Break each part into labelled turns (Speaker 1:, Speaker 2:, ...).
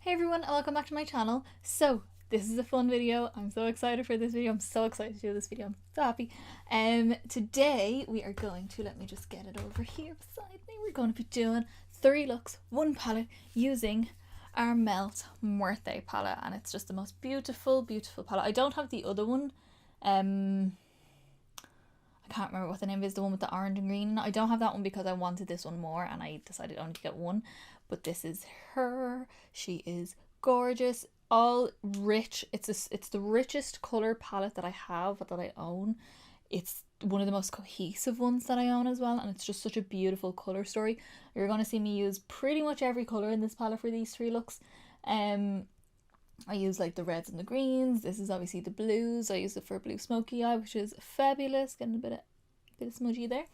Speaker 1: Hey everyone, and welcome back to my channel. So, this is a fun video. I'm so excited for this video. I'm so excited to do this video. I'm so happy. Today we are going to, let me just get it over here beside me. We're going to be doing 3 looks, 1 palette using our Melt Muerte palette, and it's just the most beautiful, beautiful palette. I don't have the other one. I can't remember what the name is, the one with the orange and green. I don't have that one because I wanted this one more and I decided only to get one. But this is her. She is gorgeous, all rich. It's the richest color palette that I have, that I own. It's one of the most cohesive ones that I own as well, and it's just such a beautiful color story. You're going to see me use pretty much every color in this palette for these 3 looks. I use like the reds and the greens. This is obviously the blues. I use it for blue smoky eye, which is fabulous. Getting a bit of smudgy there.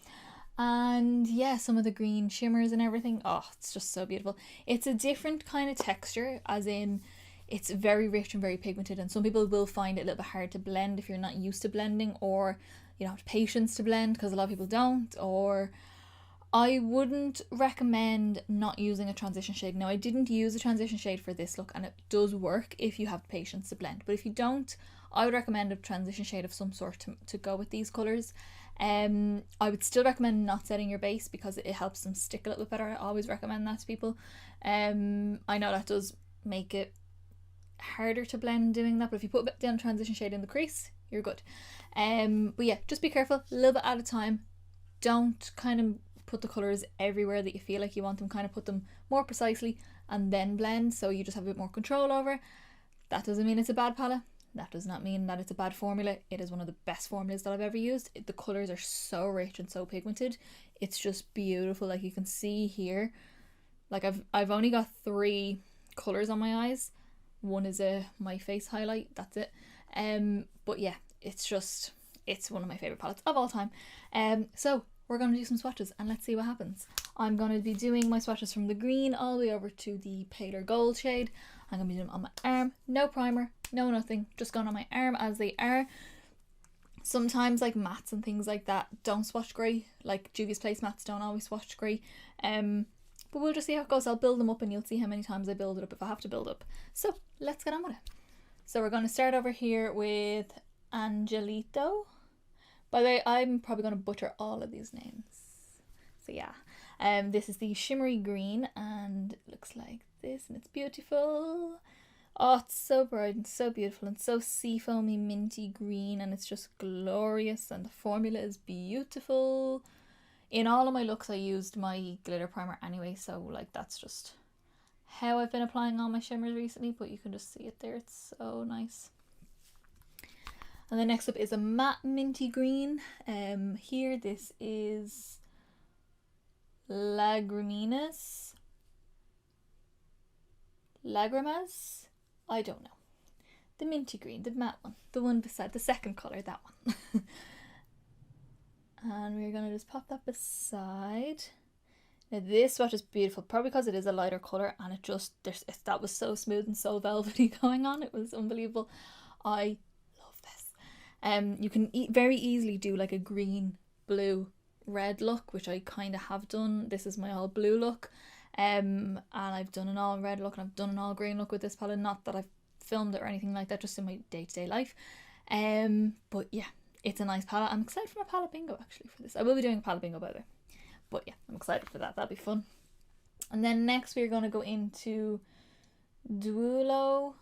Speaker 1: And yeah, some of the green shimmers and everything. Oh, it's just so beautiful. It's a different kind of texture, as in it's very rich and very pigmented, and some people will find it a little bit hard to blend if you're not used to blending, or you don't have patience to blend, because a lot of people don't. Or I wouldn't recommend not using a transition shade. Now, I didn't use a transition shade for this look, and it does work if you have patience to blend. But if you don't, I would recommend a transition shade of some sort to go with these colours. I would still recommend not setting your base because it helps them stick a little bit better. I always recommend that to people. I know that does make it harder to blend doing that, but if you put a bit down transition shade in the crease, you're good. But yeah, just be careful, a little bit at a time. Don't kind of put the colours everywhere that you feel like you want them. Kind of put them more precisely and then blend, so you just have a bit more control over. That doesn't mean it's a bad palette. That does not mean that it's a bad formula. It is one of the best formulas that I've ever used. The colours are so rich and so pigmented. It's just beautiful. Like you can see here, like I've only got 3 colours on my eyes. One is my face highlight. That's it. But yeah, it's one of my favourite palettes of all time. So we're going to do some swatches and let's see what happens. I'm going to be doing my swatches from the green all the way over to the paler gold shade. I'm going to be doing them on my arm, no primer, no nothing, just going on my arm as they are. Sometimes like mattes and things like that don't swatch great, like Juvia's Place mattes don't always swatch great. But we'll just see how it goes. I'll build them up and you'll see how many times I build it up if I have to build up. So let's get on with it. So we're going to start over here with Angelito. By the way, I'm probably going to butcher all of these names. So yeah, this is the shimmery green and it looks like this, and it's beautiful. Oh, it's so bright and so beautiful and so seafoamy minty green, and it's just glorious, and the formula is beautiful. In all of my looks I used my glitter primer anyway, so like that's just how I've been applying all my shimmers recently, but you can just see it there. It's so nice. And then next up is a matte minty green. Here this is Lagrimas. I don't know. The minty green, the matte one, the one beside the second colour, that one. And we're gonna just pop that beside. Now this swatch is beautiful, probably because it is a lighter colour, and that was so smooth and so velvety going on. It was unbelievable. I love this. You can very easily do like a green, blue, red look, which I kind of have done. This is my all blue look. And I've done an all red look and I've done an all green look with this palette. Not that I've filmed it or anything like that, just in my day-to-day life. But yeah, it's a nice palette. I'm excited for my palette bingo actually for this. I will be doing a palette bingo by the way. But yeah, I'm excited for that. That'll be fun. And then next we're going to go into Duolo.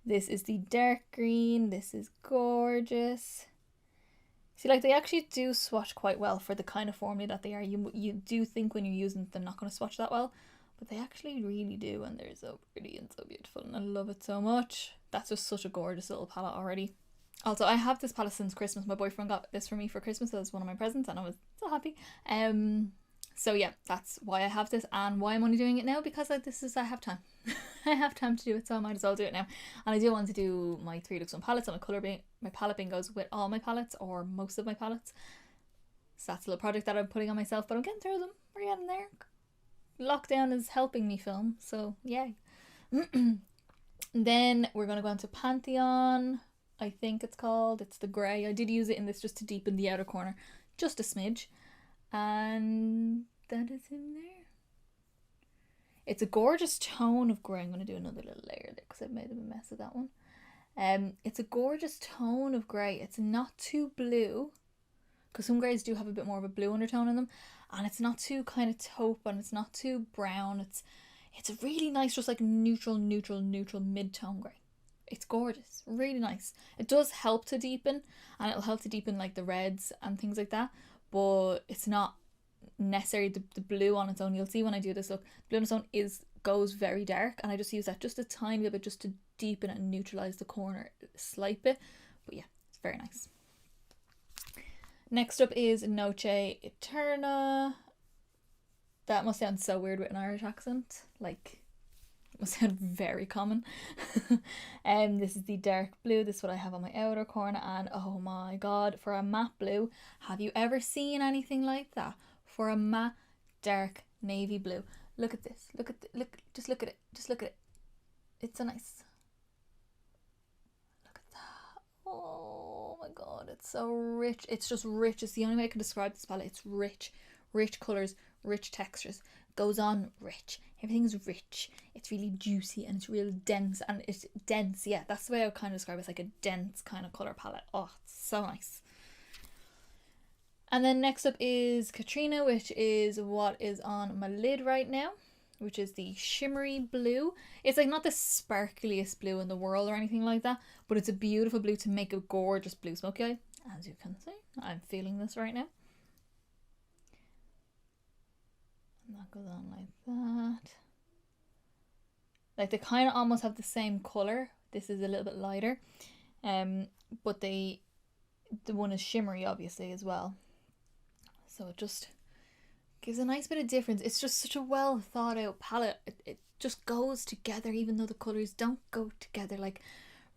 Speaker 1: This is the dark green. This is gorgeous. See, like they actually do swatch quite well for the kind of formula that they are. You do think when you're using it they're not going to swatch that well, but they actually really do, and they're so pretty and so beautiful, and I love it so much. That's just such a gorgeous little palette already. Also, I have this palette since Christmas. My boyfriend got this for me for Christmas as one of my presents, and I was so happy. So yeah, that's why I have this, and why I'm only doing it now, because I have time. I have time to do it, so I might as well do it now. And I do want to do my 3 looks on palettes and my palette bingos with all my palettes, or most of my palettes. So that's a little project that I'm putting on myself, but I'm getting through them. We're getting there. Lockdown is helping me film, so yay. Then we're going to go on to Pantheon, I think it's called. It's the grey. I did use it in this just to deepen the outer corner, just a smidge. And that is in there. It's a gorgeous tone of grey. I'm going to do another little layer there because I've made a mess of that one. It's a gorgeous tone of grey. It's not too blue, because some greys do have a bit more of a blue undertone in them, and it's not too kind of taupe, and it's not too brown. It's a really nice, just like neutral mid-tone grey. It's gorgeous, really nice. It does help to deepen, and it'll help to deepen like the reds and things like that, but it's not necessary. The blue on its own, you'll see when I do this look, blue on its own goes very dark, and I just use that just a tiny bit just to deepen it and neutralize the corner a slight bit. But yeah, it's very nice. Next up is Noche Eterna. That must sound so weird with an Irish accent. Like, it must sound very common. This is the dark blue. This is what I have on my outer corner. And oh my god, for a matte blue, have you ever seen anything like that? For a matte, dark, navy blue. Look at this. Just look at it. Just look at it. It's so nice. Look at that. Oh my god, it's so rich. It's just rich. It's the only way I can describe this palette. It's rich. Rich colours, rich textures. Goes on rich. Everything's rich. It's really juicy and it's real dense. And it's dense, yeah. That's the way I would kind of describe it. It's like a dense kind of colour palette. Oh, it's so nice. And then next up is Katrina, which is what is on my lid right now, which is the shimmery blue. It's like not the sparkliest blue in the world or anything like that, but it's a beautiful blue to make a gorgeous blue smoky eye. As you can see, I'm feeling this right now. And that goes on like that. Like they kind of almost have the same colour. This is a little bit lighter, but the one is shimmery obviously as well. So it just gives a nice bit of difference. It's just such a well thought out palette. It just goes together, even though the colours don't go together. Like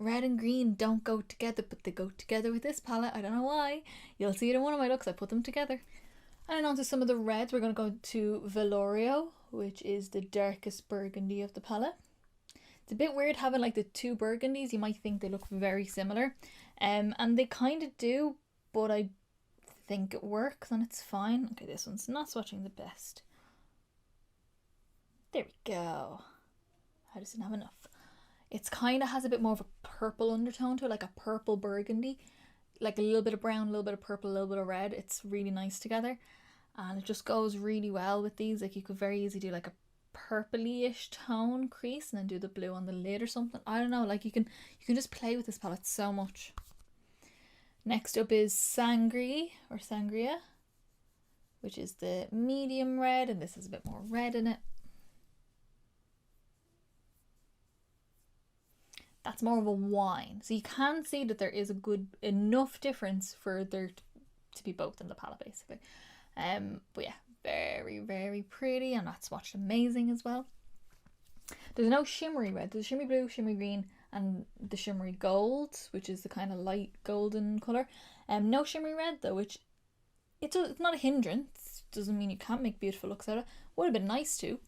Speaker 1: red and green don't go together, but they go together with this palette. I don't know why. You'll see it in one of my looks. I put them together. And then on to some of the reds. We're going to go to Velorio, which is the darkest burgundy of the palette. It's a bit weird having like the two burgundies. You might think they look very similar. And they kind of do, but I think it works and it's fine. Okay, this one's not swatching the best. There we go. I just didn't have enough. It's kind of has a bit more of a purple undertone to it, like a purple burgundy, like a little bit of brown, a little bit of purple, a little bit of red. It's really nice together, and it just goes really well with these. Like you could very easily do like a purpley-ish tone crease and then do the blue on the lid or something. I don't know, like you can just play with this palette so much. Next up is Sangre or Sangria, which is the medium red, and this has a bit more red in it. That's more of a wine. So you can see that there is a good enough difference for there to be both in the palette basically. But yeah, very, very pretty, and that's swatched amazing as well. There's no shimmery red. There's shimmery blue, shimmery green, and the shimmery gold, which is the kind of light golden colour. No shimmery red though, which it's not a hindrance. Doesn't mean you can't make beautiful looks out of it. Would have been nice to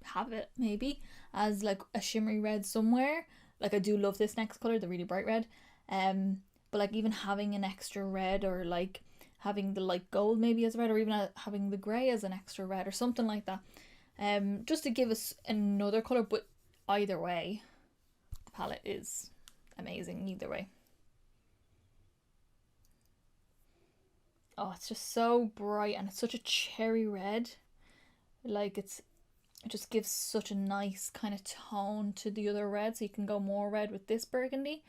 Speaker 1: have it maybe as like a shimmery red somewhere. Like I do love this next colour, the really bright red. But like even having an extra red, or like having the light gold maybe as red, or even having the grey as an extra red or something like that. Just to give us another colour, but either way, the palette is amazing either way. Oh, it's just so bright, and it's such a cherry red. Like it just gives such a nice kind of tone to the other red, so you can go more red with this burgundy,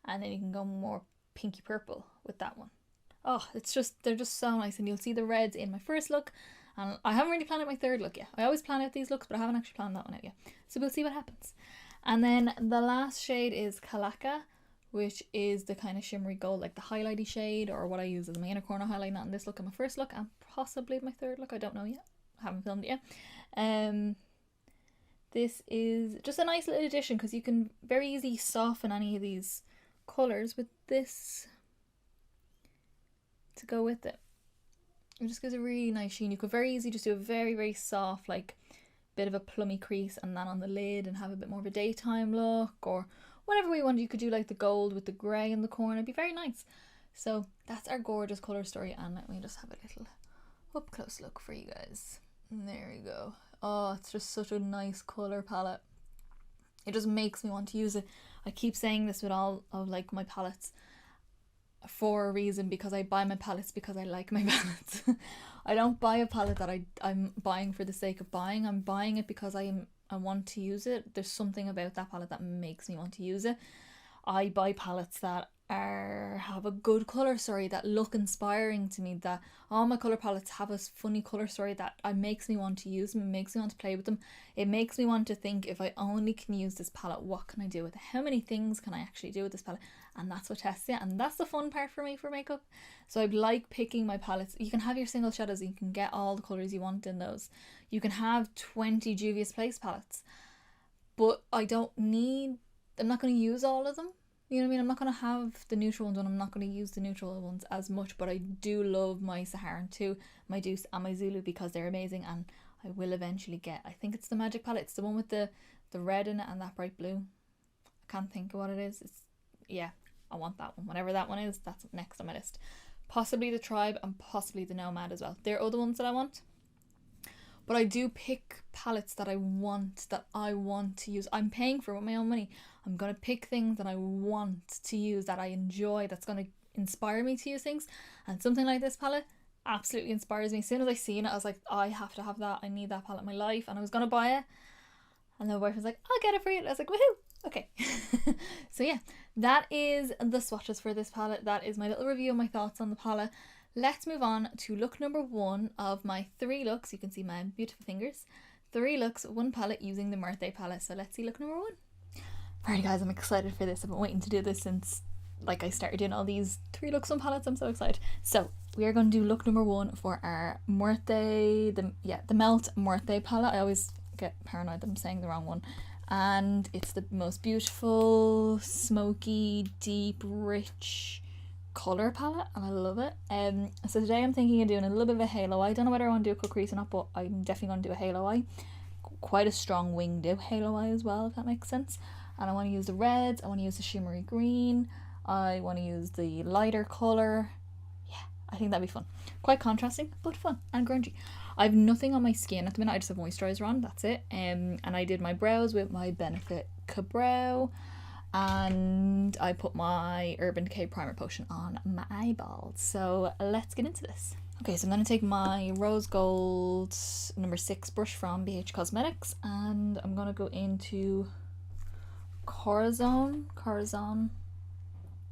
Speaker 1: and then you can go more pinky purple with that one. Oh, they're just so nice, and you'll see the reds in my first look, and I haven't really planned out my third look yet. I always plan out these looks, but I haven't actually planned that one out yet, so we'll see what happens. And then the last shade is Calaca, which is the kind of shimmery gold, like the highlighty shade, or what I use as my inner corner highlight, not in this look, in my first look, and possibly my third look. I don't know yet. I haven't filmed it yet. This is just a nice little addition, because you can very easily soften any of these colours with this to go with it. It just gives a really nice sheen. You could very easily just do a very, very soft, like bit of a plummy crease and that on the lid, and have a bit more of a daytime look, or whatever we want. You could do like the gold with the grey in the corner. It'd be very nice. So that's our gorgeous colour story, and let me just have a little up close look for you guys. There we go. Oh, it's just such a nice colour palette. It just makes me want to use it. I keep saying this with all of like my palettes for a reason, because I buy my palettes because I like my palettes. I don't buy a palette that I'm buying for the sake of buying. I'm buying it because I want to use it. There's something about that palette that makes me want to use it. I buy palettes that have a good colour story, that look inspiring to me, that all my colour palettes have a funny colour story that makes me want to use them, it makes me want to play with them, it makes me want to think, if I only can use this palette, what can I do with it? How many things can I actually do with this palette? And that's what tests it, and that's the fun part for me for makeup. So I like picking my palettes. You can have your single shadows, you can get all the colours you want in those. You can have 20 Juvia's Place palettes, but I'm not going to use all of them. You know what I mean? I'm not going to have the neutral ones, and I'm not going to use the neutral ones as much, but I do love my Saharan too, my Deuce and my Zulu, because they're amazing, and I will eventually get, I think it's the Magic palette. It's the one with the red in it and that bright blue. I can't think of what it is. Yeah, I want that one. Whatever that one is, that's next on my list. Possibly the Tribe and possibly the Nomad as well. They're other ones that I want. But I do pick palettes that I want to use. I'm paying for it with my own money. I'm going to pick things that I want to use, that I enjoy, that's going to inspire me to use things. And something like this palette absolutely inspires me. As soon as I seen it, I was like, I have to have that. I need that palette in my life. And I was going to buy it. And the wife was like, I'll get it for you. And I was like, woohoo! Okay. So yeah, that is the swatches for this palette. That is my little review of my thoughts on the palette. Let's move on to look number 1 of my 3 looks. You can see my beautiful fingers. 3 looks, 1 palette using the Muerte palette. So let's see look number 1. Alright guys, I'm excited for this. I've been waiting to do this since like I started doing all these 3 looks on palettes. I'm so excited. So we are going to do look number 1 for our Muerte, the Melt Muerte palette. I always get paranoid that I'm saying the wrong one. And it's the most beautiful, smoky, deep, rich colour palette, and I love it. So today I'm thinking of doing a little bit of a halo eye. I don't know whether I want to do a quick crease or not, but I'm definitely going to do a halo eye. Quite a strong winged out halo eye as well, if that makes sense. And I want to use the reds, I want to use the shimmery green, I want to use the lighter colour. Yeah, I think that'd be fun. Quite contrasting, but fun and grungy. I have nothing on my skin at the minute, I just have moisturiser on, that's it. And I did my brows with my Benefit Ka-Brow. And I put my Urban Decay primer potion on my eyeballs. So let's get into this. Okay, so I'm going to take my rose gold number 6 brush from BH Cosmetics, and I'm going to go into Corazon,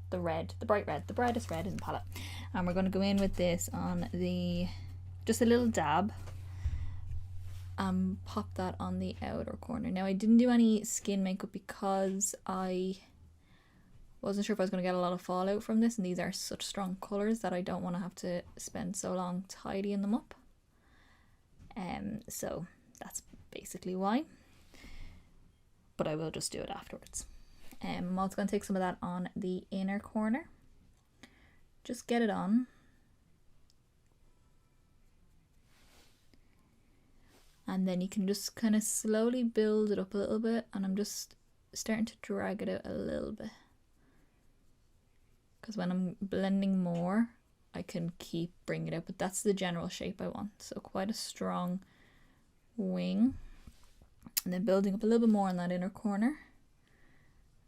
Speaker 1: the red, the bright red, the brightest red in the palette. And we're going to go in with this on just a little dab. Pop that on the outer corner. Now I didn't do any skin makeup because I wasn't sure if I was going to get a lot of fallout from this, and these are such strong colours that I don't want to have to spend so long tidying them up. So that's basically why. But I will just do it afterwards. I'm also going to take some of that on the inner corner. Just get it on. And then you can just kind of slowly build it up a little bit, and I'm just starting to drag it out a little bit. Because when I'm blending more, I can keep bringing it out, but that's the general shape I want. So quite a strong wing. And then building up a little bit more on that inner corner.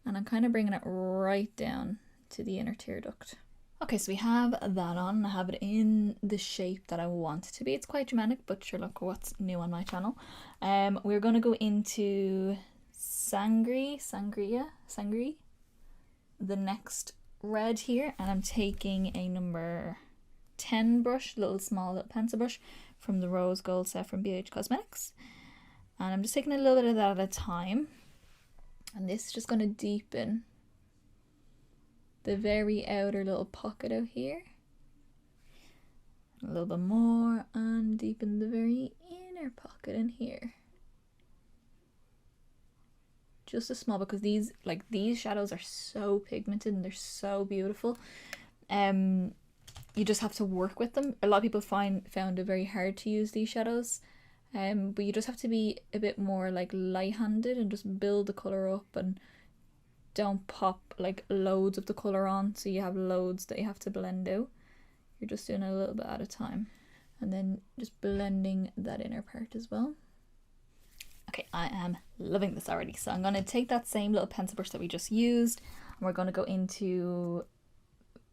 Speaker 1: And I'm kind of bringing it right down to the inner tear duct. Okay, so we have that on. I have it in the shape that I want it to be. It's quite dramatic, but sure, look what's new on my channel. We're going to go into Sangre, the next red here, and I'm taking a number 10 brush, small little pencil brush from the rose gold set from BH Cosmetics. And I'm just taking a little bit of that at a time. And this is just going to deepen the very outer little pocket out here. A little bit more, and deepen the very inner pocket in here. Just a small, because these shadows are so pigmented and they're so beautiful. You just have to work with them. A lot of people found it very hard to use these shadows. But you just have to be a bit more like light-handed and just build the colour up, and don't pop like loads of the colour on so you have loads that you have to blend out. You're just doing it a little bit at a time, and then just blending that inner part as well. Okay, I am loving this already. So I'm going to take that same little pencil brush that we just used, and we're going to go into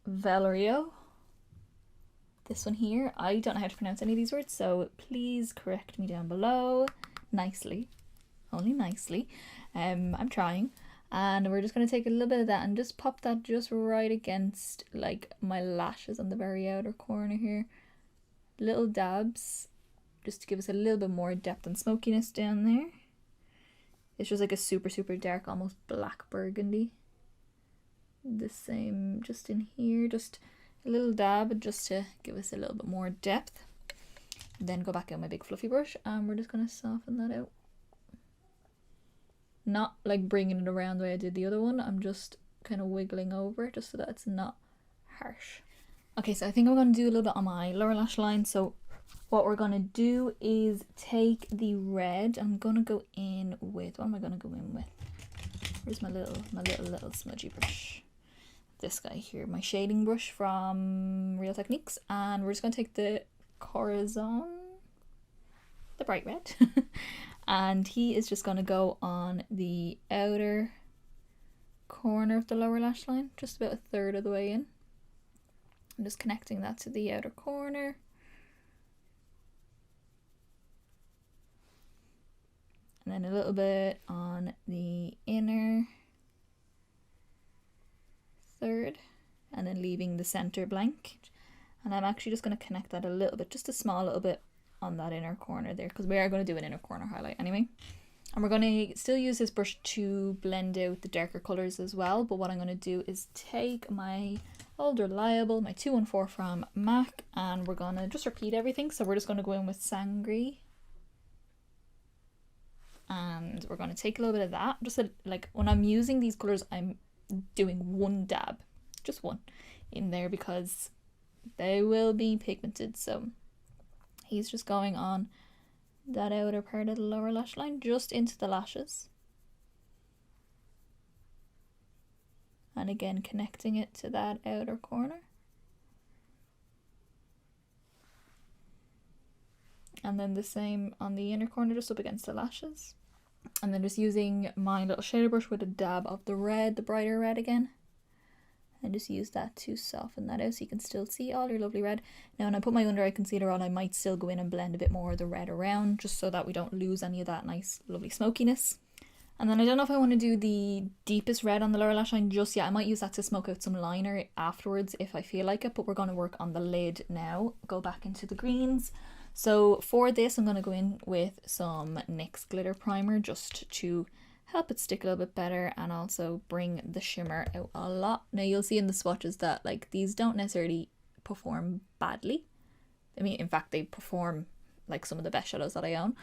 Speaker 1: Velorio. This one here. I don't know how to pronounce any of these words, so please correct me down below nicely. Only nicely. I'm trying. And we're just going to take a little bit of that and just pop that just right against like my lashes on the very outer corner here. Little dabs, just to give us a little bit more depth and smokiness down there. It's just like a super, super dark, almost black burgundy. The same just in here, just a little dab just to give us a little bit more depth. Then go back in my big fluffy brush and we're just going to soften that out. Not like bringing it around the way I did the other one, I'm just kind of wiggling over just so that it's not harsh. Okay, so I think I'm going to do a little bit on my lower lash line. So what we're going to do is take the red. I'm going to go in with, what am I going to go in with? Where's my little smudgy brush? This guy here, my shading brush from Real Techniques. And we're just going to take the Corazon, the bright red. And he is just going to go on the outer corner of the lower lash line, just about a third of the way in. I'm just connecting that to the outer corner. And then a little bit on the inner third, and then leaving the center blank. And I'm actually just going to connect that a little bit, just a small little bit on that inner corner there, because we are going to do an inner corner highlight anyway. And we're going to still use this brush to blend out the darker colors as well, but what I'm going to do is take my old reliable, my 214 from MAC, and we're going to just repeat everything. So we're just going to go in with Sangre, and we're going to take a little bit of that, just like when I'm using these colors, I'm doing one dab, just one in there, because they will be pigmented. So he's just going on that outer part of the lower lash line, just into the lashes. And again, connecting it to that outer corner. And then the same on the inner corner, just up against the lashes. And then just using my little shader brush with a dab of the red, the brighter red again. And just use that to soften that out so you can still see all your lovely red. Now when I put my under eye concealer on, I might still go in and blend a bit more of the red around, just so that we don't lose any of that nice lovely smokiness. And then I don't know if I want to do the deepest red on the lower lash line just yet. I might use that to smoke out some liner afterwards if I feel like it, but we're going to work on the lid now. Go back into the greens. So for this, I'm going to go in with some NYX Glitter Primer just to help it stick a little bit better and also bring the shimmer out a lot. Now you'll see in the swatches that like these don't necessarily perform badly. I mean, in fact, they perform like some of the best shadows that I own.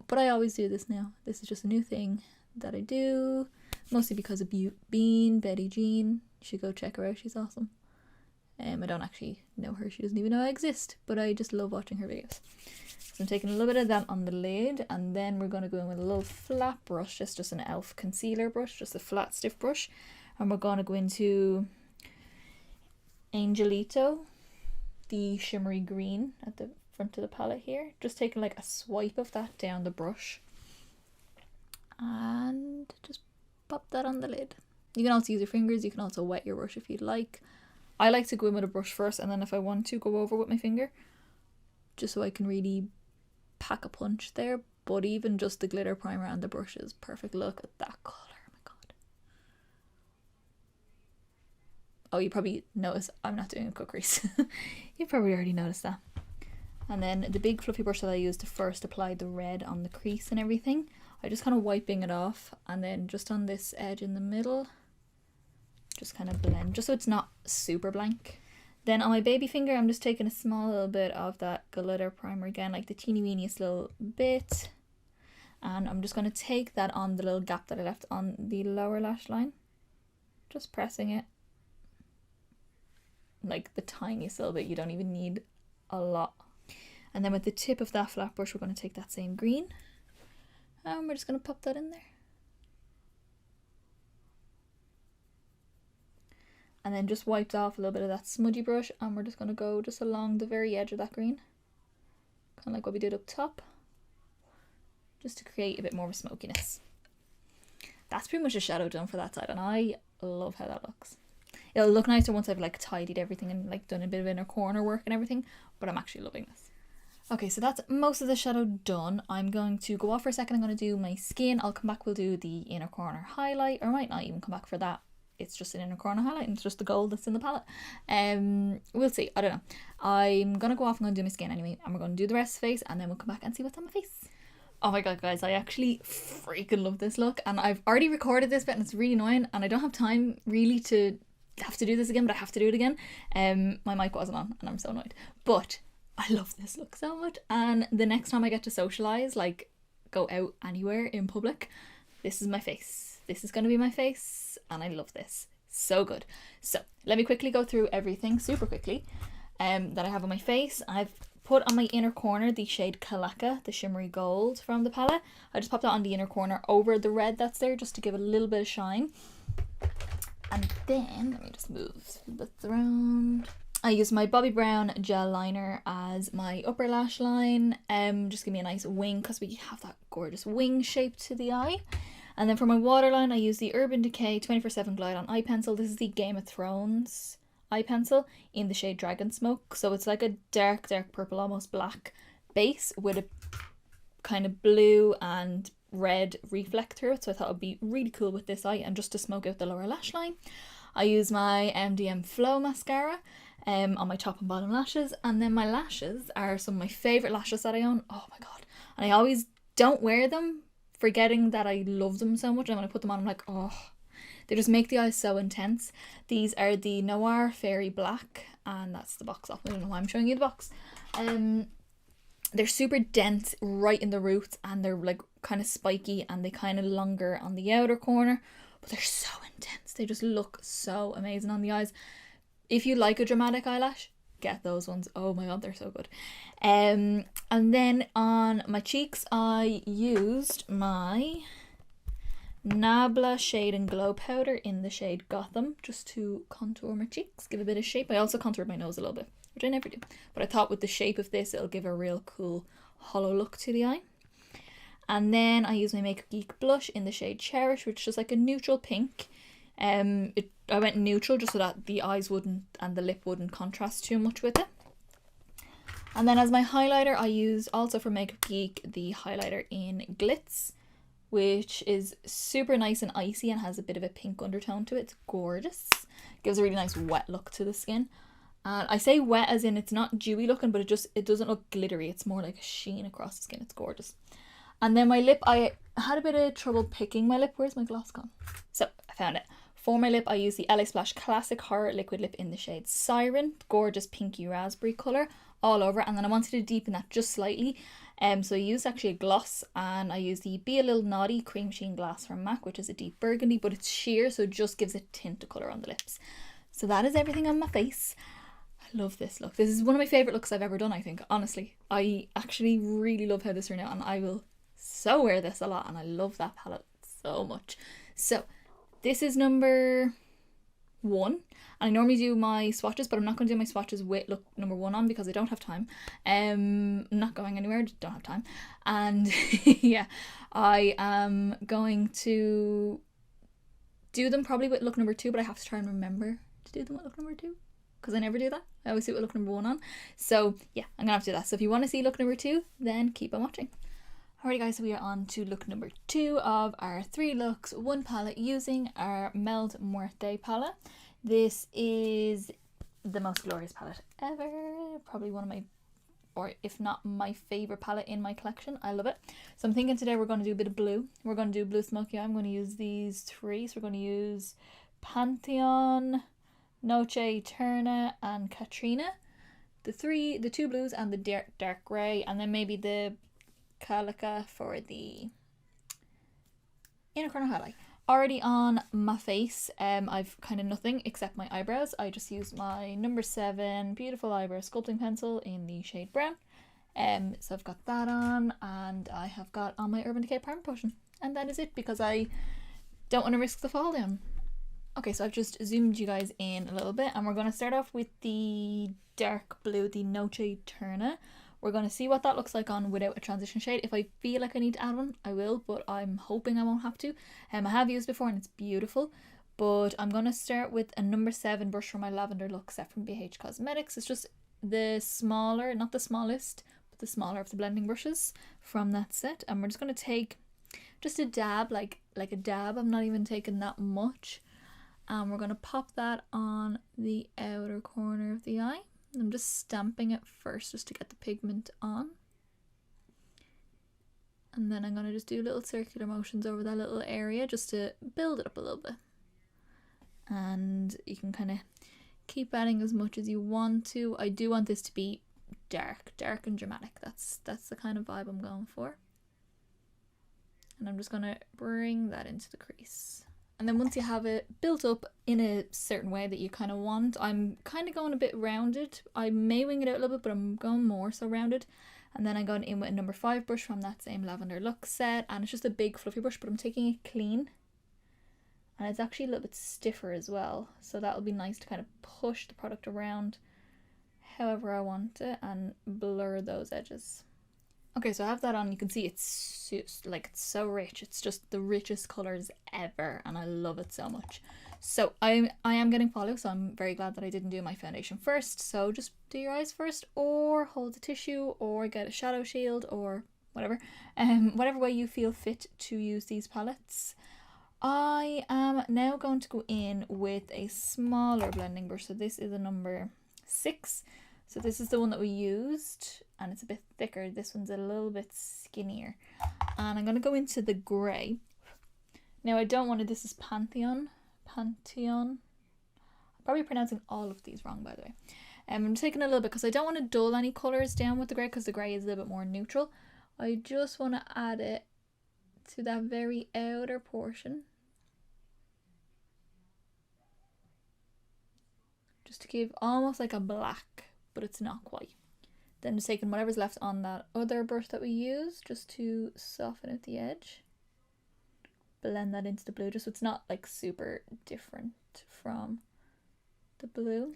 Speaker 1: But I always do this now. This is just a new thing that I do, mostly because of Betty Jean. You should go check her out, she's awesome. I don't actually know her, she doesn't even know I exist, but I just love watching her videos. So I'm taking a little bit of that on the lid, and then we're going to go in with a little flat brush, just an e.l.f. concealer brush, just a flat stiff brush, and we're going to go into Angelito, the shimmery green at the front of the palette here. Just taking like a swipe of that down the brush and just pop that on the lid. You can also use your fingers, you can also wet your brush if you'd like. I like to go in with a brush first, and then if I want to, go over with my finger, just so I can really pack a punch there. But even just the glitter primer and the brush is perfect. Look at that colour, oh my god. Oh, you probably noticed I'm not doing a cut crease. You probably already noticed that. And then the big fluffy brush that I used to first apply the red on the crease and everything, I just kind of wiping it off, and then just on this edge in the middle, just kind of blend, just so it's not super blank. Then on my baby finger, I'm just taking a small little bit of that glitter primer again, like the teeny weeniest little bit. And I'm just going to take that on the little gap that I left on the lower lash line. Just pressing it. Like the tiniest little bit, you don't even need a lot. And then with the tip of that flat brush, we're going to take that same green. And we're just going to pop that in there. And then just wiped off a little bit of that smudgy brush, and we're just going to go just along the very edge of that green. Kind of like what we did up top. just to create a bit more of a smokiness. That's pretty much a shadow done for that side, and I love how that looks. It'll look nicer once I've like tidied everything and like done a bit of inner corner work and everything, but I'm actually loving this. Okay, so that's most of the shadow done. I'm going to go off for a second. I'm going to do my skin. I'll come back, we'll do the inner corner highlight, or I might not even come back for that. It's just an inner corner highlight and it's just the gold that's in the palette. We'll see. I don't know. I'm going to go off and I'm going to do my skin anyway, and we're going to do the rest of the face, and then we'll come back and see what's on my face. Oh my god, guys, I actually freaking love this look, and I've already recorded this bit and it's really annoying, and I don't have time really to have to do this again, but I have to do it again. My mic wasn't on and I'm so annoyed, but I love this look so much, and the next time I get to socialise, like go out anywhere in public, this is my face. This is going to be my face, and I love this. So good. So let me quickly go through everything super quickly that I have on my face. I've put on my inner corner the shade Calaca, the shimmery gold from the palette. I just popped that on the inner corner over the red that's there just to give it a little bit of shine. And then, let me just move this around. I use my Bobbi Brown gel liner as my upper lash line. Just give me a nice wing because we have that gorgeous wing shape to the eye. And then for my waterline, I use the Urban Decay 24/7 Glide On eye pencil. This is the Game of Thrones eye pencil in the shade Dragonsmoke. So it's like a dark purple, almost black base with a kind of blue and red reflect through it. So I thought it would be really cool with this eye and just to smoke out the lower lash line. I use my MDM Flow mascara on my top and bottom lashes, and then my lashes are some of my favourite lashes that I own. Oh my god. And I always don't wear them, forgetting that I love them so much, and when I put them on I'm like, oh, they just make the eyes so intense. These are the Noir Fairy Black, and that's the box off. I don't know why I'm showing you the box. They're super dense right in the roots, and they're like kind of spiky, and they kind of longer on the outer corner, but they're so intense. They just look so amazing on the eyes. If you like a dramatic eyelash, get those ones. Oh my god, they're so good. And then on my cheeks, I used my Nabla Shade and Glow Powder in the shade Gotham just to contour my cheeks, give a bit of shape. I also contoured my nose a little bit, which I never do, but I thought with the shape of this it'll give a real cool hollow look to the eye. And then I use my Makeup Geek blush in the shade Cherish, which is just like a neutral pink. I went neutral just so that the eyes wouldn't and the lip wouldn't contrast too much with it. And then as my highlighter, I used also for Makeup Geek the highlighter in Glitz, which is super nice and icy and has a bit of a pink undertone to it. It's gorgeous. Gives a really nice wet look to the skin. And I say wet as in it's not dewy looking, but it doesn't look glittery. It's more like a sheen across the skin. It's gorgeous. And then my lip, I had a bit of trouble picking my lip. Where's my gloss gone? So I found it. For my lip, I use the LA Splash Classic Horror Liquid Lip in the shade Siren. Gorgeous pinky raspberry colour all over. And then I wanted to deepen that just slightly. So I used actually a gloss, and I used the Be A Little Naughty Cream Sheen Glass from MAC, which is a deep burgundy, but it's sheer, so it just gives a tint of colour on the lips. So that is everything on my face. I love this look. This is one of my favourite looks I've ever done, I think. Honestly, I actually really love how this turned out, and I will so wear this a lot, and I love that palette so much. So this is number 1, and I normally do my swatches, but I'm not going to do my swatches with look number 1 on because I don't have time. I'm not going anywhere, just don't have time. And yeah, I am going to do them probably with look number 2, but I have to try and remember to do them with look number 2 because I never do that. I always do it with look number 1 on. So yeah, I'm gonna have to do that. So if you want to see look number 2, then keep on watching. Alright guys, so we are on to look number 2 of our 3 looks, 1 palette using our Meld Muerte palette. This is the most glorious palette ever. Probably one of my, or if not my favourite palette in my collection. I love it. So I'm thinking today we're going to do a bit of blue. We're going to do blue smoky eye. I'm going to use these 3. So we're going to use Pantheon, Noche Eterna and Katrina. The 2 blues and the dark grey, and then maybe the Calaca for the inner corner highlight. Already on my face, I've kind of nothing except my eyebrows. I just used my number 7 beautiful eyebrow sculpting pencil in the shade brown. So I've got that on, and I have got on my Urban Decay Primer Potion, and that is it because I don't want to risk the fall down. Okay, so I've just zoomed you guys in a little bit, and we're going to start off with the dark blue, the Noche Eterna, We're going to see what that looks like on without a transition shade. If I feel like I need to add one, I will, but I'm hoping I won't have to. I have used before and it's beautiful. But I'm going to start with a number 7 brush from my Lavender Look set from BH Cosmetics. It's just the smaller, not the smallest, but the smaller of the blending brushes from that set. And we're just going to take just a dab, like a dab. I'm not even taking that much. And we're going to pop that on the outer corner of the eye. I'm just stamping it first just to get the pigment on. And then I'm going to just do little circular motions over that little area just to build it up a little bit. And you can kind of keep adding as much as you want to. I do want this to be dark and dramatic. That's the kind of vibe I'm going for. And I'm just going to bring that into the crease. And then once you have it built up in a certain way that you kind of want, I'm kind of going a bit rounded. I may wing it out a little bit, but I'm going more so rounded. And then I'm going in with a number 5 brush from that same Lavender Look set. And it's just a big fluffy brush, but I'm taking it clean. And it's actually a little bit stiffer as well. So that'll be nice to kind of push the product around however I want it and blur those edges. Okay, so I have that on. You can see it's so rich. It's just the richest colours ever, and I love it so much. So I am getting follow, so I'm very glad that I didn't do my foundation first. So just do your eyes first, or hold the tissue, or get a shadow shield, or whatever. Whatever way you feel fit to use these palettes. I am now going to go in with a smaller blending brush. So this is a number 6. So this is the one that we used, and it's a bit thicker. This one's a little bit skinnier. And I'm going to go into the grey. Now I don't want to, this is Pantheon. I'm probably pronouncing all of these wrong, by the way. I'm taking a little bit because I don't want to dull any colours down with the grey because the grey is a little bit more neutral. I just want to add it to that very outer portion. Just to give almost like a black, but it's not quite. Then just taking whatever's left on that other brush that we used just to soften out the edge. Blend that into the blue just so it's not like super different from the blue.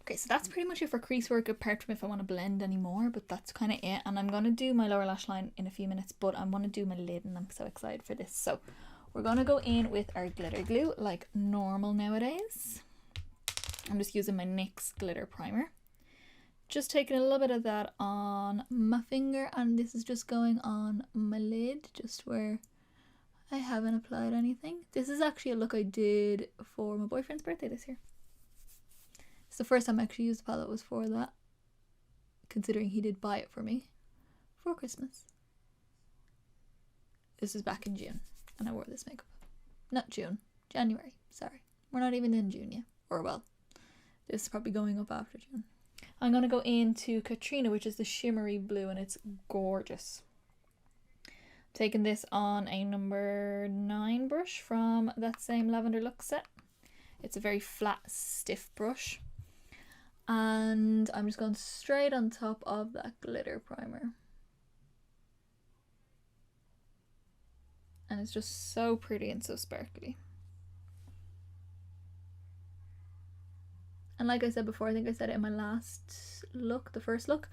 Speaker 1: Okay, so that's pretty much it for crease work apart from if I want to blend anymore, but that's kind of it. And I'm going to do my lower lash line in a few minutes, but I want to do my lid and I'm so excited for this. So we're going to go in with our glitter glue like normal nowadays. I'm just using my NYX Glitter Primer. Just taking a little bit of that on my finger, and this is just going on my lid, just where I haven't applied anything. This is actually a look I did for my boyfriend's birthday this year. It's the first time I actually used the palette was for that, considering he did buy it for me for Christmas. This is back in June, and I wore this makeup. Not June, January, sorry. We're not even in June yet. Or well, this is probably going up after June. I'm going to go into Katrina, which is the shimmery blue, and it's gorgeous. I'm taking this on a number 9 brush from that same Lavender Look set. It's a very flat, stiff brush. And I'm just going straight on top of that glitter primer. And it's just so pretty and so sparkly. And like I said before, I think I said it in my last look, the first look,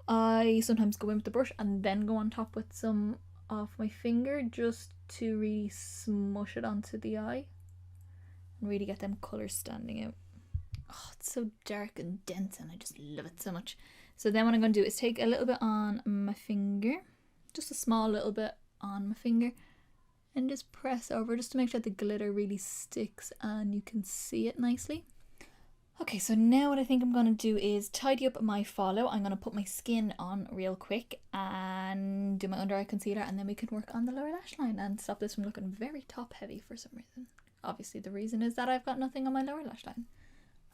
Speaker 1: I sometimes go in with the brush and then go on top with some of my finger just to really smush it onto the eye and really get them colours standing out. Oh, it's so dark and dense and I just love it so much. So then what I'm going to do is take a little bit on my finger, just a small little bit on my finger, and just press over just to make sure the glitter really sticks and you can see it nicely. Okay, so now what I think I'm going to do is tidy up my follow. I'm going to put my skin on real quick and do my under eye concealer, and then we can work on the lower lash line and stop this from looking very top heavy for some reason. Obviously the reason is that I've got nothing on my lower lash line.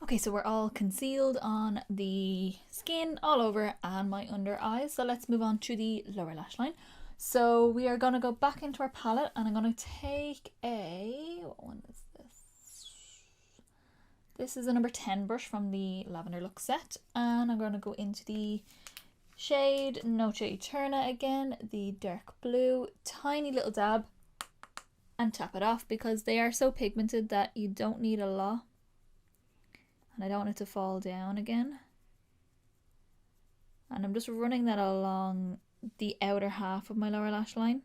Speaker 1: Okay, so we're all concealed on the skin all over and my under eyes. So let's move on to the lower lash line. So we are going to go back into our palette and I'm going to take a, what one is this? This is a number 10 brush from the Lavender Look set. And I'm going to go into the shade Noche Eterna again, the dark blue, tiny little dab, and tap it off because they are so pigmented that you don't need a lot. And I don't want it to fall down again. And I'm just running that along the outer half of my lower lash line.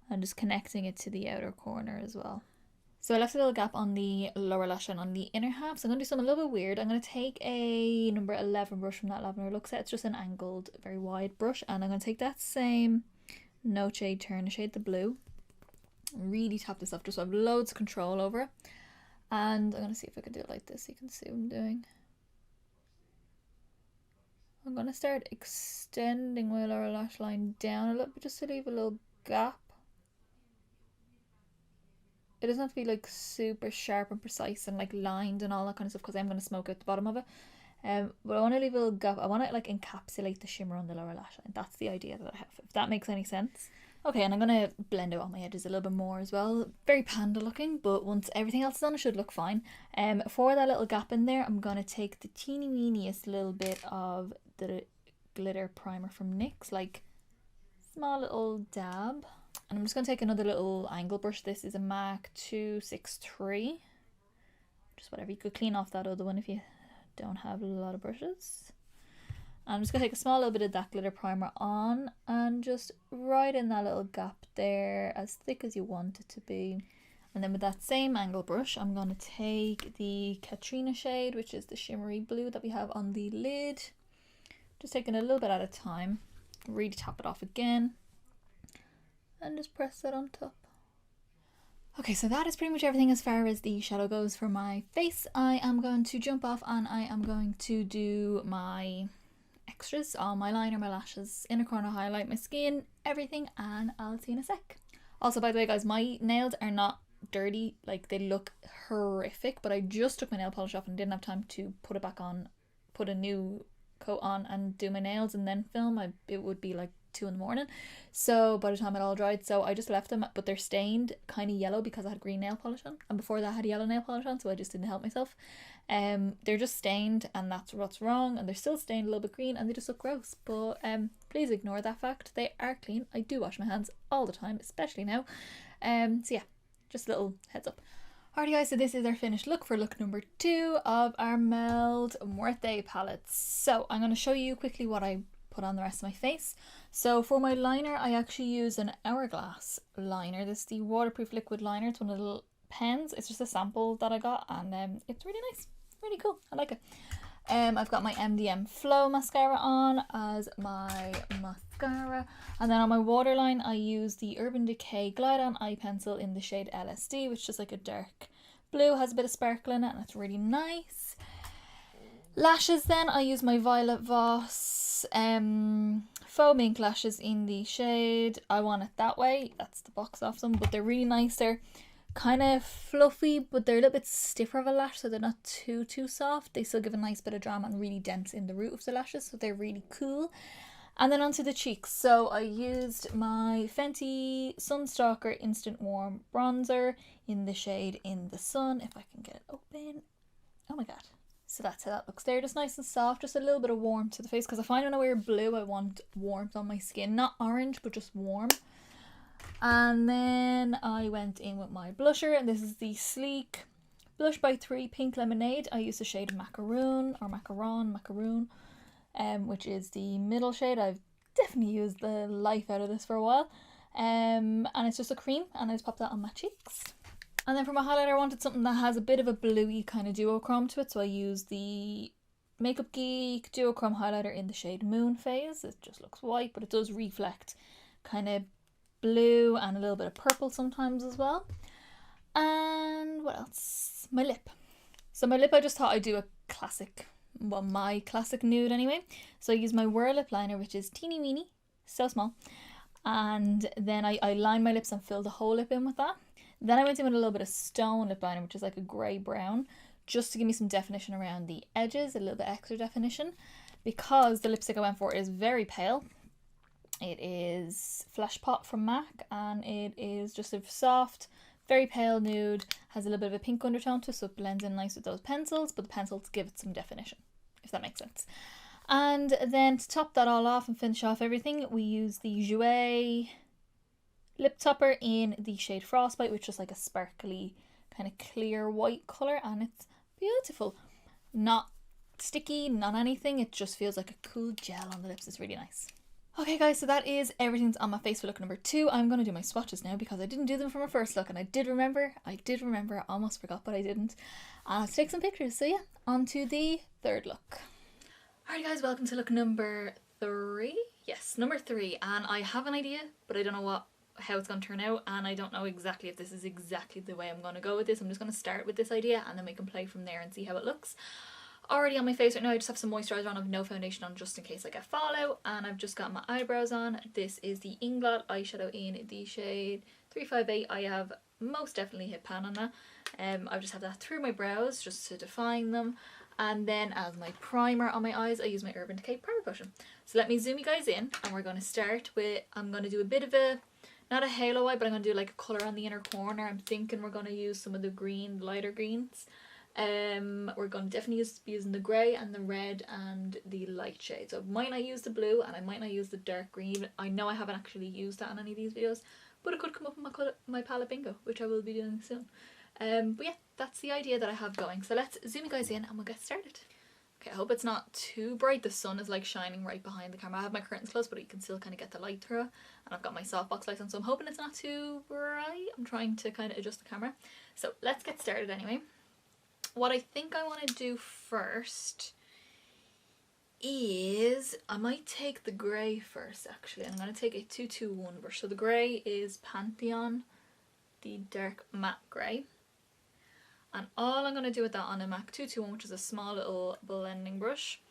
Speaker 1: And just connecting it to the outer corner as well. So I left a little gap on the lower lash line on the inner half. So I'm going to do something a little bit weird. I'm going to take a number 11 brush from that Lavender Look set. It's just an angled, very wide brush. And I'm going to take that same No Shade Turn, shade the blue. Really tap this off just so I have loads of control over it. And I'm going to see if I can do it like this so you can see what I'm doing. I'm going to start extending my lower lash line down a little bit just to leave a little gap. It doesn't have to be like super sharp and precise and like lined and all that kind of stuff because I'm going to smoke out the bottom of it. But I want to leave a little gap. I want to like encapsulate the shimmer on the lower lash line. That's the idea that I have, if that makes any sense. Okay, and I'm going to blend out all my edges a little bit more as well. Very panda looking, but once everything else is done, it should look fine. For that little gap in there, I'm going to take the teeny weeniest little bit of the glitter primer from NYX, like small little dab. And I'm just going to take another little angle brush. This is a MAC 263. Just whatever. You could clean off that other one if you don't have a lot of brushes. I'm just going to take a small little bit of that glitter primer on and just right in that little gap there, as thick as you want it to be. And then with that same angle brush, I'm going to take the Katrina shade, which is the shimmery blue that we have on the lid. Just taking a little bit at a time. Really tap it off again. And just press that on top. Okay, so that is pretty much everything as far as the shadow goes for my face. I am going to jump off and I am going to do my extras, all my liner, my lashes, inner corner highlight, my skin, everything, and I'll see you in a sec. Also, by the way guys, my nails are not dirty, like they look horrific, but I just took my nail polish off and didn't have time to put it back on, put a new coat on and do my nails and then film. It would be like 2 in the morning, so by the time it all dried, so I just left them, but they're stained kind of yellow because I had green nail polish on, and before that I had yellow nail polish on, so I just didn't help myself. They're just stained, and that's what's wrong, and they're still stained a little bit green and they just look gross, but please ignore that fact. They are clean. I do wash my hands all the time, especially now. So yeah, just a little heads up. Alrighty guys, so this is our finished look for look number 2 of our Meld Muerte palettes. So I'm going to show you quickly what I put on the rest of my face. So for my liner, I actually use an Hourglass liner. This is the waterproof liquid liner. It's one of the little pens. It's just a sample that I got, and it's really nice, really cool. I like it. I've got my MDM Flow mascara on as my mascara, and then on my waterline I use the Urban Decay Glide On eye pencil in the shade LSD, which is just like a dark blue, has a bit of sparkle in it, and it's really nice. Lashes then, I use my Violet Voss faux mink lashes in the shade I Want It That Way. That's the box off them, but they're really nice. They're kind of fluffy, but they're a little bit stiffer of a lash, so they're not too soft. They still give a nice bit of drama and really dense in the root of the lashes, so they're really cool. And then onto the cheeks. So I used my Fenty Sunstalker Instant Warm Bronzer in the shade In the Sun, if I can get it open. Oh my god. So that's how that looks there, just nice and soft, just a little bit of warmth to the face, because I find when I wear blue I want warmth on my skin, not orange but just warm. And then I went in with my blusher, and this is the Sleek Blush by 3 Pink Lemonade. I use the shade Macaroon, or Macaroon, which is the middle shade. I've definitely used the life out of this for a while, and it's just a cream, and I just pop that on my cheeks. And then for my highlighter, I wanted something that has a bit of a bluey kind of duochrome to it, so I used the Makeup Geek duochrome highlighter in the shade Moon Phase. It just looks white, but it does reflect kind of blue and a little bit of purple sometimes as well. And what else? My lip. So my lip, I just thought I'd do a classic, well, my classic nude anyway. So I use my Whirl lip liner, which is teeny weeny, so small. And then I line my lips and fill the whole lip in with that. Then I went in with a little bit of Stone lip liner, which is like a grey brown, just to give me some definition around the edges, a little bit extra definition, because the lipstick I went for is very pale. It is Flash Pot from MAC, and it is just a soft, very pale nude, has a little bit of a pink undertone to it, so it blends in nice with those pencils, but the pencils give it some definition, if that makes sense. And then to top that all off and finish off everything, we use the Jouer lip topper in the shade Frostbite, which is like a sparkly kind of clear white colour, and it's beautiful. Not sticky, not anything. It just feels like a cool gel on the lips. It's really nice. Okay guys, so that is everything's on my face for look number 2. I'm going to do my swatches now because I didn't do them for my first look, and I did remember, I almost forgot, but I didn't. Let's take some pictures. So yeah, on to the third look. Alright guys, welcome to look number 3. Yes, number 3, and I have an idea, but I don't know how it's going to turn out, and I don't know exactly if this is exactly the way I'm going to go with this. I'm just going to start with this idea and then we can play from there and see how it looks. Already on my face right now, I just have some moisturiser on. I have no foundation on just in case I get fallout, and I've just got my eyebrows on. This is the Inglot eyeshadow in the shade 358. I have most definitely hit pan on that. I just have that through my brows just to define them, and then as my primer on my eyes I use my Urban Decay Primer Potion. So let me zoom you guys in, and we're going to start with, I'm going to do a bit of a, not a halo eye, but I'm going to do like a colour on the inner corner. I'm thinking we're going to use some of the green, lighter greens. We're going to definitely be using the grey and the red and the light shade. So I might not use the blue and I might not use the dark green. I know I haven't actually used that in any of these videos, but it could come up in my palette bingo, which I will be doing soon. But yeah, that's the idea that I have going. So let's zoom you guys in and we'll get started. Okay, I hope it's not too bright. The sun is like shining right behind the camera. I have my curtains closed, but you can still kind of get the light through. And I've got my softbox lights on, so I'm hoping it's not too bright. I'm trying to kind of adjust the camera. So let's get started anyway. What I think I want to do first is, I might take the grey first actually. I'm going to take a 221 brush. So the grey is Pantheon, the dark matte grey. And all I'm going to do with that on a MAC 221, which is a small little blending brush,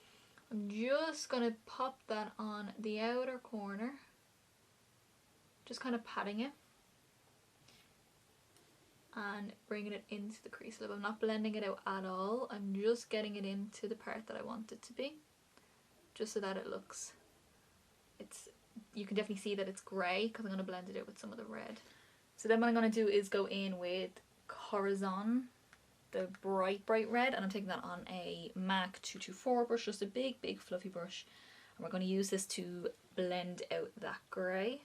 Speaker 1: I'm just going to pop that on the outer corner. Just kind of patting it. And bringing it into the crease lip. I'm not blending it out at all. I'm just getting it into the part that I want it to be, just so that it looks, you can definitely see that it's grey because I'm going to blend it out with some of the red. So then what I'm going to do is go in with Corazon, the bright red, and I'm taking that on a MAC 224 brush, just a big fluffy brush, and we're going to use this to blend out that grey.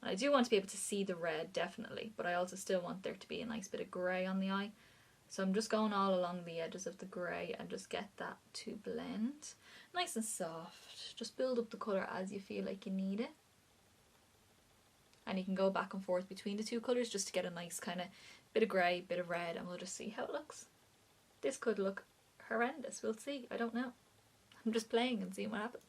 Speaker 1: I do want to be able to see the red, definitely, but I also still want there to be a nice bit of grey on the eye. So I'm just going all along the edges of the grey and just get that to blend. Nice and soft. Just build up the colour as you feel like you need it. And you can go back and forth between the two colours just to get a nice kind of bit of grey, bit of red, and we'll just see how it looks. This could look horrendous, we'll see, I don't know. I'm just playing and seeing what happens.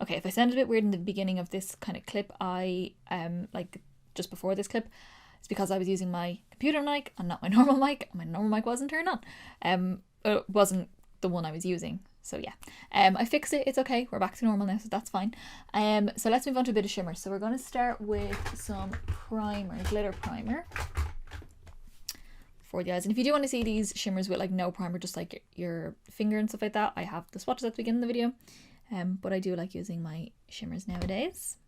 Speaker 1: Okay, if I sounded a bit weird in the beginning of this kind of clip, like just before this clip, it's because I was using my computer mic and not my normal mic. My normal mic wasn't turned on. It wasn't the one I was using. So yeah, I fixed it. It's okay. We're back to normal now, so that's fine. So let's move on to a bit of shimmer. So we're going to start with some primer, glitter primer for the eyes. And if you do want to see these shimmers with like no primer, just like your finger and stuff like that, I have the swatches at the beginning of the video. But I do like using my shimmers nowadays.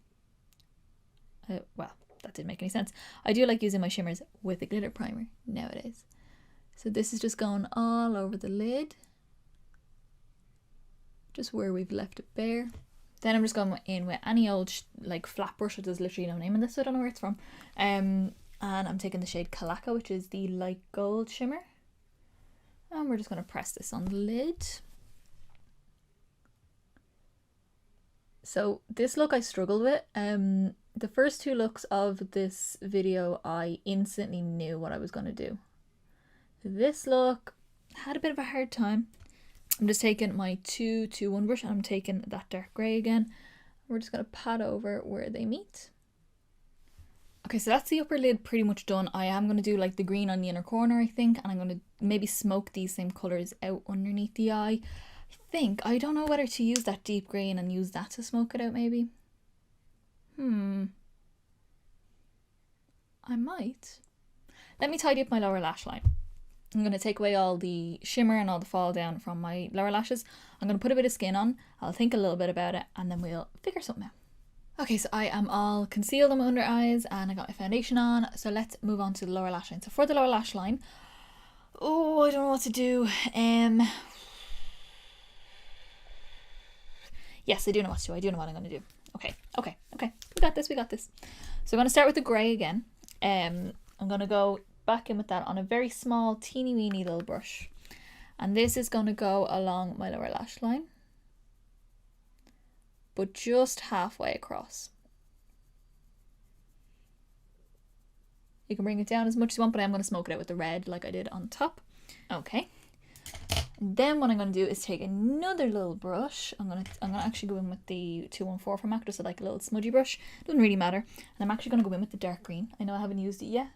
Speaker 1: Well, that didn't make any sense. I do like using my shimmers with a glitter primer nowadays. So this is just going all over the lid, just where we've left it bare. Then I'm just going in with any old like flat brush. There's literally no name in this, so I don't know where it's from. And I'm taking the shade Calaca, which is the light gold shimmer. And we're just going to press this on the lid. So this look I struggled with. The first two looks of this video I instantly knew what I was going to do. This look had a bit of a hard time. I'm just taking my 221 brush and I'm taking that dark grey again. We're just going to pat over where they meet. Okay, so that's the upper lid pretty much done. I am going to do like the green on the inner corner, I think, and I'm going to maybe smoke these same colours out underneath the eye. I don't know whether to use that deep green and use that to smoke it out maybe. I might. Let me tidy up my lower lash line. I'm going to take away all the shimmer and all the fall down from my lower lashes. I'm going to put a bit of skin on. I'll think a little bit about it and then we'll figure something out. Okay, so I am all concealed on my under eyes and I got my foundation on. So let's move on to the lower lash line. So for the lower lash line, oh, I don't know what to do. Yes, I do know what to do. I do know what I'm going to do. Okay. We got this. So I'm going to start with the grey again. I'm going to go back in with that on a very small, teeny weeny little brush. And this is going to go along my lower lash line, but just halfway across. You can bring it down as much as you want, but I'm going to smoke it out with the red like I did on top. Okay. Then what I'm going to do is take another little brush. I'm going to actually go in with the 214 from MAC, just like a little smudgy brush. Doesn't really matter. And I'm actually going to go in with the dark green. I know I haven't used it yet.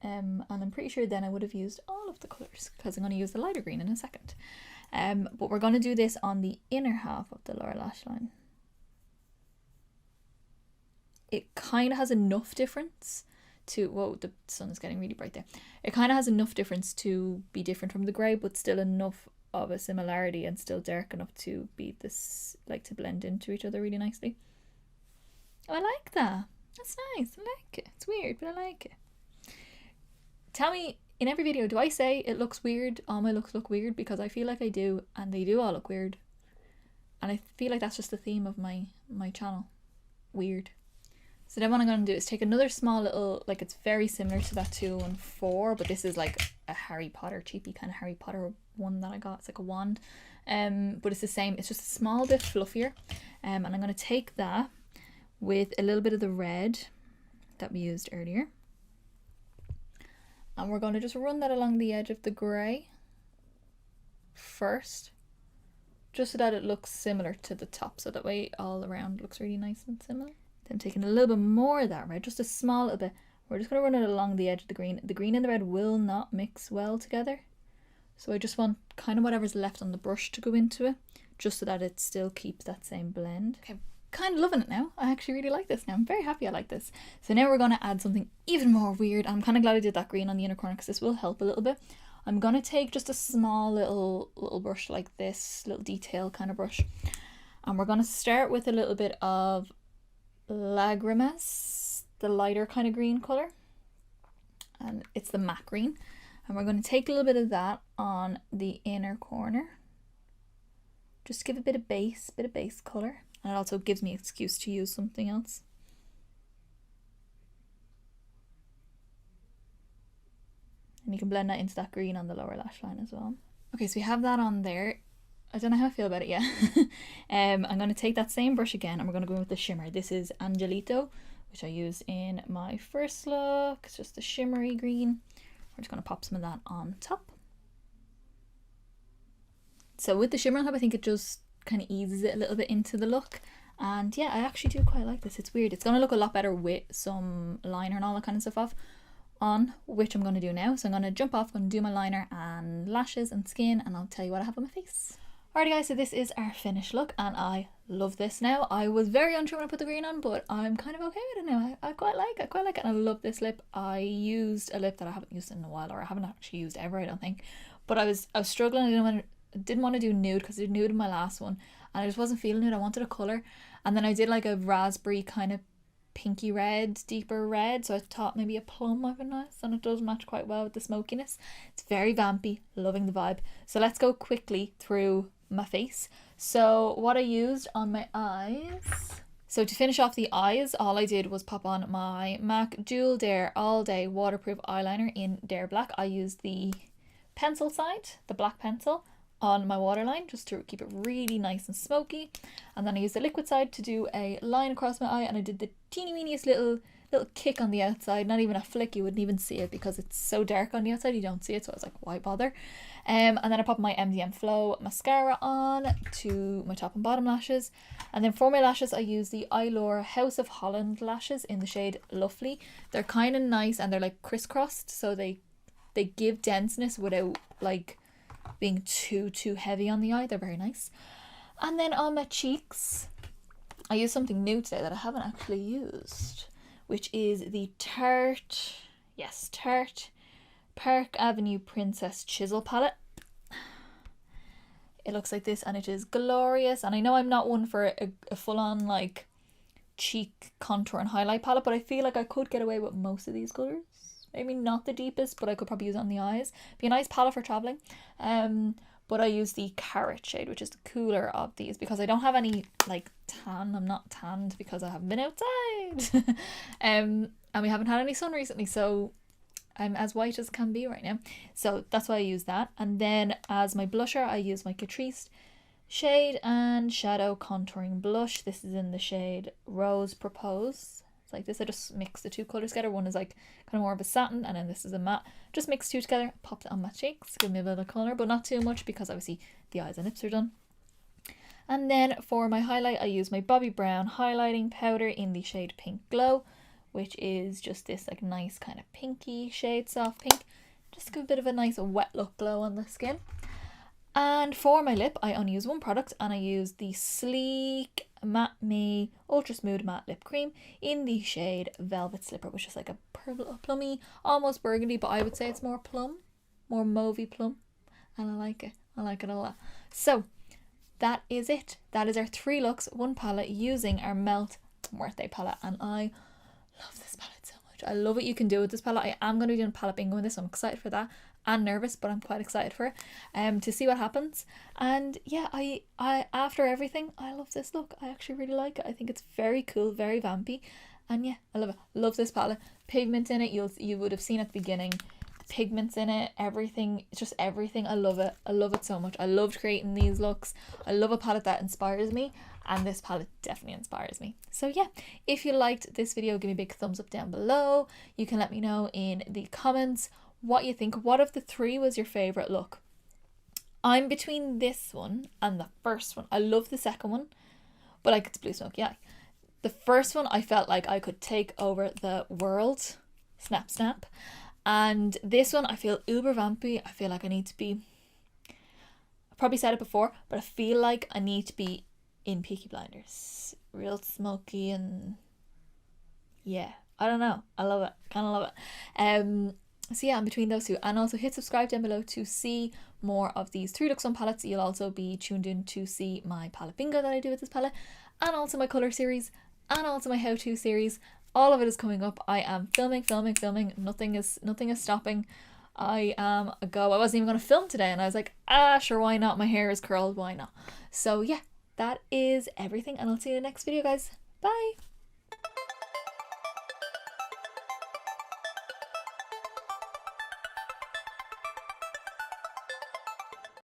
Speaker 1: And I'm pretty sure then I would have used all of the colours, because I'm going to use the lighter green in a second. But we're going to do this on the inner half of the lower lash line. It kind of has enough difference to, whoa, the sun is getting really bright there. It kind of has enough difference to be different from the grey, but still enough of a similarity and still dark enough to be this, like, to blend into each other really nicely. Oh, I like that. That's nice. I like it. It's weird, but I like it. Tell me, in every video, do I say it looks weird? All my looks look weird? Because I feel like I do, and they do all look weird. And I feel like that's just the theme of my channel. Weird. So then what I'm going to do is take another small little, like, it's very similar to that 214, but this is like a Harry Potter, cheapy kind of Harry Potter one that I got. It's like a wand. But it's the same. It's just a small bit fluffier. And I'm going to take that with a little bit of the red that we used earlier. And we're going to just run that along the edge of the grey first, just so that it looks similar to the top. So that way all around looks really nice and similar. Then taking a little bit more of that red, just a small little bit. We're just going to run it along the edge of the green. The green and the red will not mix well together. So I just want kind of whatever's left on the brush to go into it, just so that it still keeps that same blend. Okay, kind of loving it now. I actually really like this now. I'm very happy I like this. So now we're going to add something even more weird. I'm kind of glad I did that green on the inner corner because this will help a little bit. I'm going to take just a small little brush like this, little detail kind of brush. And we're going to start with a little bit of Lagrimas, the lighter kind of green colour, and it's the matte green, and we're going to take a little bit of that on the inner corner, just to give a bit of base colour, and it also gives me an excuse to use something else. And you can blend that into that green on the lower lash line as well. Okay, so we have that on there. I don't know how I feel about it yet. I'm going to take that same brush again, and we're going to go in with the shimmer. This is Angelito, which I used in my first look. It's just a shimmery green. We're just going to pop some of that on top. So with the shimmer on top, I think it just kind of eases it a little bit into the look. And yeah, I actually do quite like this. It's weird. It's going to look a lot better with some liner and all that kind of stuff on, which I'm going to do now. So I'm going to jump off, I'm going to do my liner and lashes and skin, and I'll tell you what I have on my face. Alrighty guys, so this is our finished look, and I love this now. I was very unsure when I put the green on, but I'm kind of okay with it now. I quite like it, and I love this lip. I used a lip that I haven't used in a while, or I haven't actually used ever, I don't think. But I was struggling. I didn't want to do nude because I did nude in my last one, and I just wasn't feeling it. I wanted a colour, and then I did like a raspberry kind of pinky red, deeper red, so I thought maybe a plum might be nice, and it does match quite well with the smokiness. It's very vampy, loving the vibe. So let's go quickly through my face. So what I used on my eyes, so to finish off the eyes, all I did was pop on my MAC Dual Dare All Day Waterproof Eyeliner in Dare Black. I used the pencil side, the black pencil, on my waterline just to keep it really nice and smoky, and then I used the liquid side to do a line across my eye, and I did the teeny weeniest little kick on the outside, not even a flick. You wouldn't even see it because it's so dark on the outside, you don't see it, so I was like, why bother? And then I popped my MDM Flow mascara on to my top and bottom lashes, and then for my lashes I used the Eylure House of Holland lashes in the shade Lovely. They're kind of nice, and they're like crisscrossed, so they give denseness without like being too heavy on the eye. They're very nice. And then on my cheeks I used something new today that I haven't actually used, which is the Tarte Park Avenue Princess Chisel palette. It looks like this, and it is glorious. And I know I'm not one for a full-on like cheek contour and highlight palette, but I feel like I could get away with most of these colours. Maybe not the deepest, but I could probably use it on the eyes. Be a nice palette for travelling. But I use the Carrot shade, which is the cooler of these, because I don't have any like tan. I'm not tanned because I haven't been outside. And we haven't had any sun recently, so I'm as white as can be right now. So that's why I use that. And then as my blusher, I use my Catrice Shade and Shadow Contouring Blush. This is in the shade Rose Propose. It's like this. I just mix the two colours together. One is like kind of more of a satin, and then this is a matte. Just mix two together, pop it on my cheeks, give me a bit of colour, but not too much because obviously the eyes and lips are done. And then for my highlight, I use my Bobbi Brown highlighting powder in the shade Pink Glow, which is just this like nice kind of pinky shade, soft pink. Just give a bit of a nice wet look glow on the skin. And for my lip, I only use one product, and I use the Sleek Matte Me Ultra Smooth Matte Lip Cream in the shade Velvet Slipper, which is like a plummy, almost burgundy, but I would say it's more plum, more mauvey plum, and I like it. I like it a lot. So that is it. That is our 3 looks, 1 palette using our Melt Muerte palette, and I love this palette so much. I love what you can do with this palette. I am going to be doing palette bingo in this, so I'm excited for that. And nervous, but I'm quite excited for it, to see what happens. And yeah, I after everything, I love this look. I actually really like it. I think it's very cool, very vampy, and yeah, I love it. Love this palette. Pigment in it, you would have seen at the beginning. The pigments in it, everything, it's just everything. I love it. I love it so much. I loved creating these looks. I love a palette that inspires me, and this palette definitely inspires me. So yeah, if you liked this video, give me a big thumbs up down below. You can let me know in the comments what you think. What of the 3 was your favorite look? I'm between this one and the first one. I love the second one, but like it's blue smoky eye. The first one, I felt like I could take over the world, snap snap, and this one I feel uber vampy. I feel like I need to be, I probably said it before, but I feel like I need to be in Peaky Blinders, real smoky, and yeah, I don't know, I love it, kind of love it. So yeah, I'm between those 2, and also hit subscribe down below to see more of these 3 looks on palettes. You'll also be tuned in to see my palette bingo that I do with this palette, and also my colour series, and also my how-to series. All of it is coming up. I am filming. Nothing is stopping. I am a go. I wasn't even going to film today, and I was like, sure, why not? My hair is curled, why not? So yeah, that is everything, and I'll see you in the next video, guys. Bye.